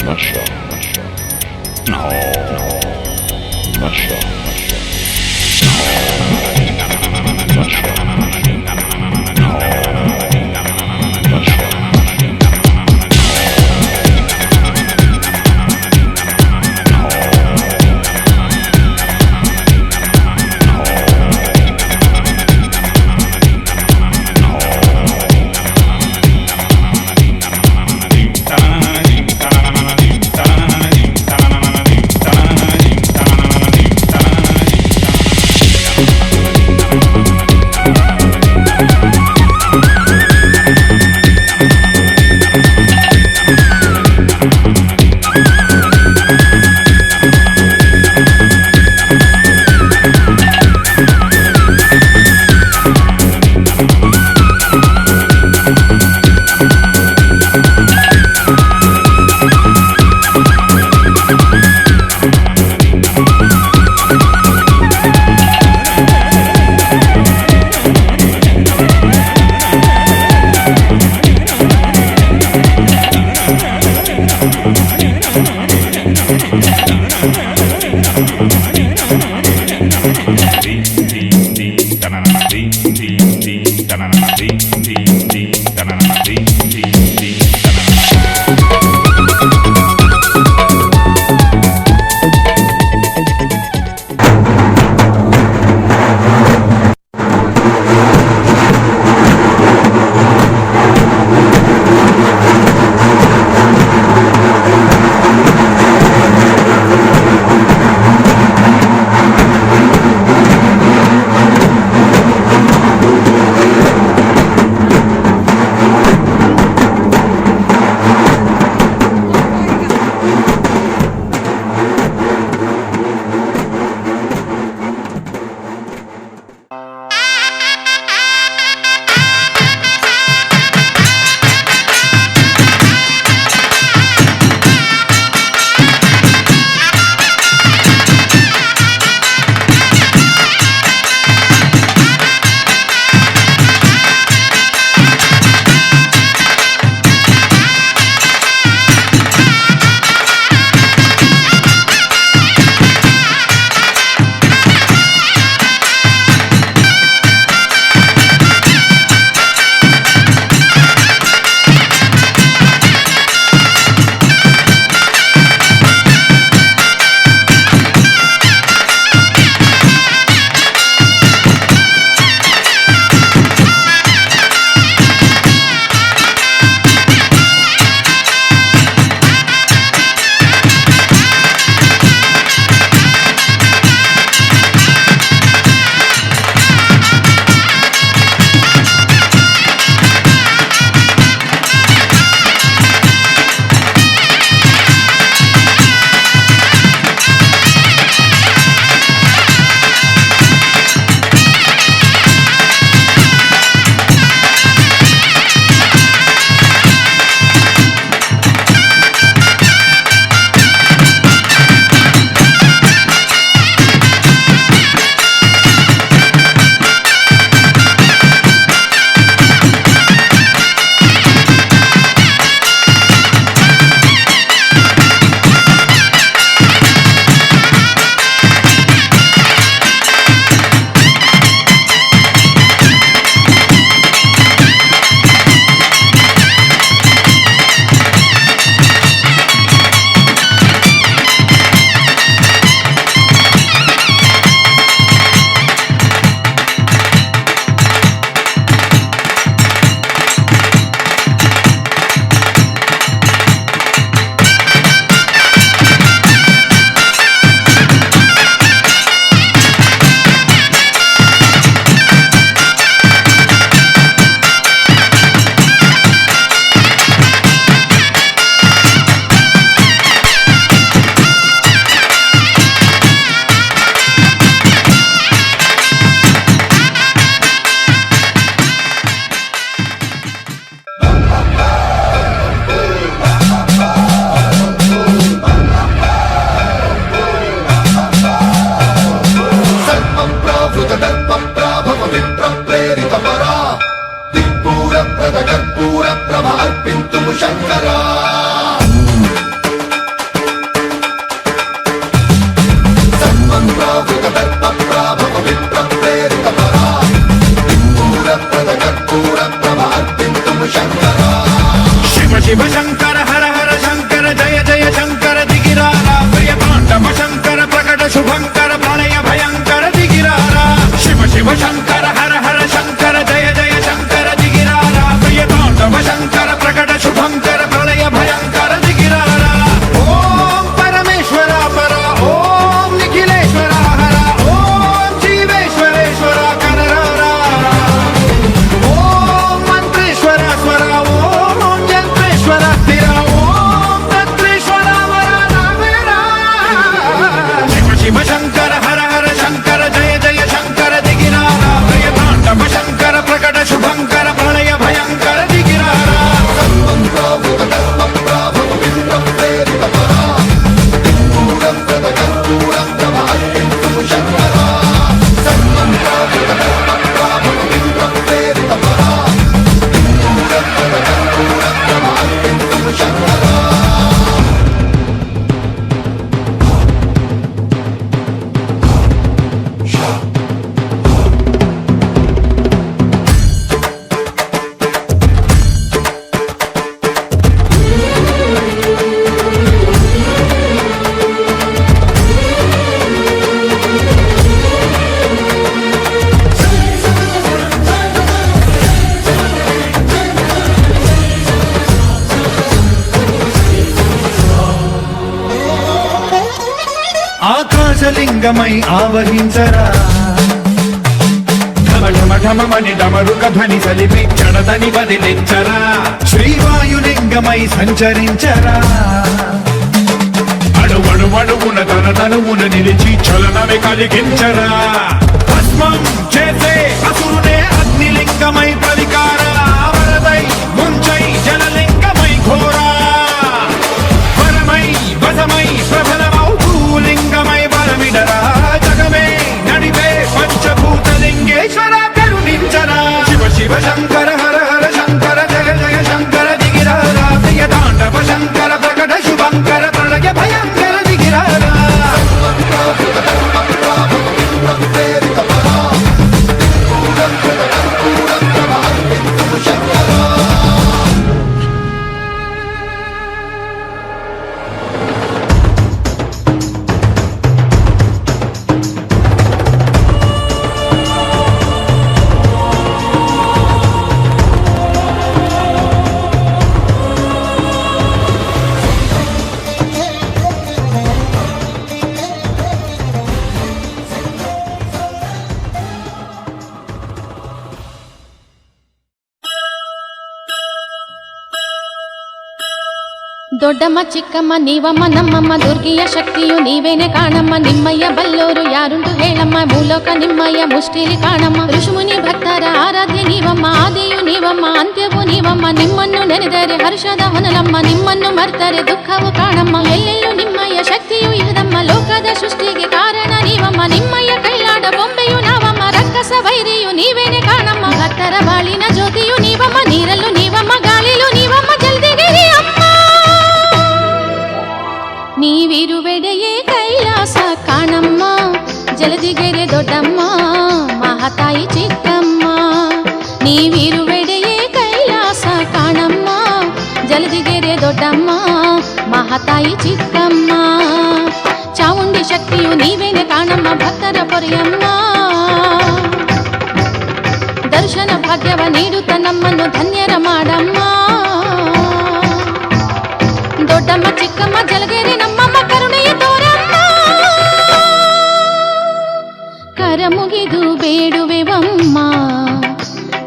Masha, no, Masha, no, Masha, no, Masha. కైలాసలింగమై ఆవహించరా ఢమఢమని డమరుక ధ్వని సలిపి చడదని వదిలించరా శ్రీవాయులింగమై సంచరించరా అడువడువడువున తన తనువున నిలిచి చలనమే కలిగించరా భస్మం చేసే అసురునే అగ్నిలింగమై ప్రవికార వరదై ముంచై జలలింగమై ఘోరా వరమై వసమై ప్రబలమౌ భూలింగమై బలమిడరా జగమే నడిపే పంచభూతలింగేశ్వర కరుణించరా శివ శివ శంకర హర హర శంకర జయ జయ శంకర దిగిరారా ప్రియ తాండవ శంకర ప్రకట శుభంకర ప్రళయ భయంకర దిగిరారా ದೊಡ್ಡಮ್ಮ ಚಿಕ್ಕಮ್ಮ ನೀವಮ್ಮ ನಮ್ಮಮ್ಮ ದುರ್ಗಿಯ ಶಕ್ತಿಯು ನೀವೇನೆ ಕಾಣಮ್ಮ ನಿಮ್ಮಯ್ಯ ಬಲ್ಲೋರು ಯಾರುಂಟು ಹೇಳಮ್ಮ ಮೂಲಕ ನಿಮ್ಮಯ್ಯ ಮುಷ್ಟಿಲಿ ಕಾಣಮ್ಮ ಋಷಿಮುನಿ ಭಕ್ತರ ಆರಾಧ್ಯ ನೀವಮ್ಮ ಆದಿಯು ನೀವಮ್ಮ ಅಂತ್ಯವು ನೀವಮ್ಮ ನಿಮ್ಮನ್ನು ನೆನೆದರೆ ಹರ್ಷದ ಹೊನಲಮ್ಮ ನಿಮ್ಮನ್ನು ಮರ್ತರೆ ದುಃಖವು ಕಾಣಮ್ಮ ಎಲ್ಲೆಲ್ಲೂ ನಿಮ್ಮಯ್ಯ ಶಕ್ತಿಯು ಇಹದಮ್ಮ ಲೋಕದ ಸೃಷ್ಟಿಗೆ ಕಾರಣ ನೀವಮ್ಮ ನಿಮ್ಮಯ್ಯ ಕೈಲಾಡ ಬೊಂಬೆಯು ನಾವಮ್ಮ ರಕ್ಕಸ ವೈರಿಯು ನೀವೇನೆ ಕಾಣಮ್ಮ ಭಕ್ತರ ಬಾಳಿನ ಜ್ಯೋತಿಯು ನೀವಮ್ಮ ನೀರಲ್ಲೂ ನೀವಮ್ಮ ಗಾಳಿಲೂ ನೀವಮ್ಮ ಜಲ್ದಿಗಿರಿ ಅಮ್ಮ ನೀವಿರುವೆಡೆಯೇ ಕೈಲಾಸ ಕಾಣಮ್ಮ ಜಲದಿಗೆರೆ ದೊಡ್ಡಮ್ಮ ಮಹಾತಾಯಿ ಚಿಕ್ಕಮ್ಮ ನೀವಿರುವೆಡೆಯೇ ಕೈಲಾಸ ಕಾಣಮ್ಮ ಜಲದಿಗೆರೆ ದೊಡ್ಡಮ್ಮ ಮಹಾತಾಯಿ ಚಿಕ್ಕಮ್ಮ ಚಾಮುಂಡಿ ಶಕ್ತಿಯು ನೀವೇನೆ ಕಾಣಮ್ಮ ಭಕ್ತರ ಪೊರೆಯಮ್ಮ ದರ್ಶನ ಭಾಗ್ಯವ ನೀಡುತ್ತ ನಮ್ಮನ್ನು ಧನ್ಯರ ಮಾಡಮ್ಮ ದೊಡ್ಡಮ್ಮ ಚಿಕ್ಕಮ್ಮ ಜಲಗೇರಿ ನಮ್ಮಮ್ಮ ಕರುಣೆಯ ತೋರಮ್ಮ ಕರ ಮುಗಿದು ಬೇಡುವೆವಮ್ಮ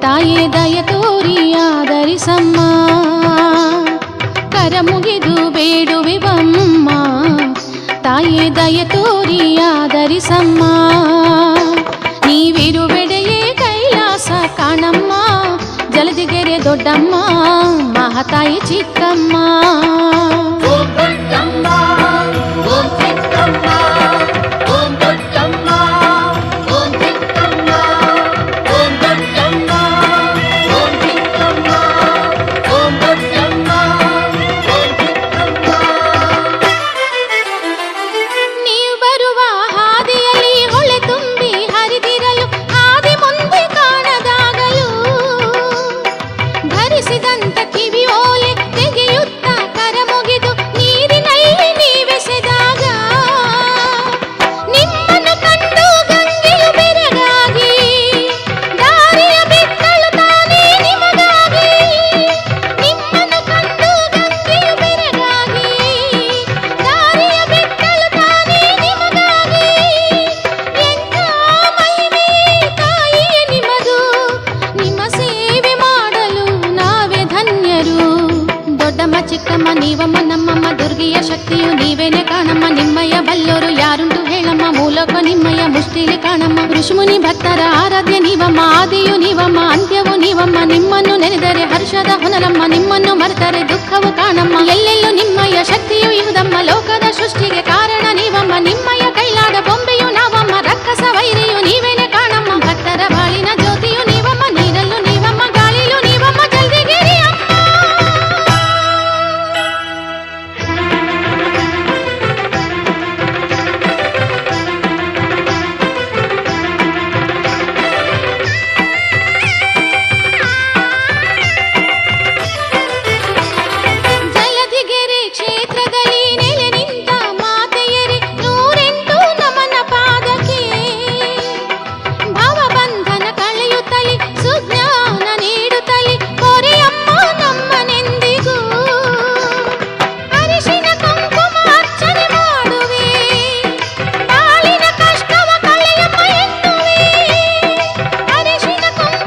ತಾಯೇ ದಯ ತೋರಿ ಆದರಿಸಮ್ಮ ಕರ ಮುಗಿದು ಬೇಡುವೆವಮ್ಮ ತಾಯೇ ದಯ ತೋರಿ ಆದರಿಸಮ್ಮ ನೀವಿರುವೆಡೆಯೇ ಕೈಲಾಸ ಕಾಣಮ್ಮ ಜಲದಿಗೆರೆ ದೊಡ್ಡಮ್ಮ ಮಹಾತಾಯಿ ಚಿಕ್ಕಮ್ಮ ಚಿಕ್ಕಮ್ಮ ನೀವಮ್ಮ ನಮ್ಮಮ್ಮ ದುರ್ಗಿಯ ಶಕ್ತಿಯು ನೀವೇನೆ ಕಾಣಮ್ಮ ನಿಮ್ಮಯ್ಯ ಬಲ್ಲೋರು ಯಾರುಂಟು ಹೇಳಮ್ಮ ಮೂಲಕ ನಿಮ್ಮಯ್ಯ ಮುಷ್ಟಿಲಿ ಕಾಣಮ್ಮ ಋಷಿಮುನಿ ಭಕ್ತರ ಆರಾಧ್ಯ ನೀವಮ್ಮ ಆದಿಯು ನೀವಮ್ಮ ಅಂತ್ಯವು ನೀವಮ್ಮ ನಿಮ್ಮನ್ನು ನೆನೆದರೆ ಹರ್ಷದ ಹೊನಲಮ್ಮ ನಿಮ್ಮನ್ನು ಮರೆತರೆ ದುಃಖವು ಕಾಣಮ್ಮ ಎಲ್ಲೆಲ್ಲೂ ನಿಮ್ಮಯ್ಯ ಶಕ್ತಿಯು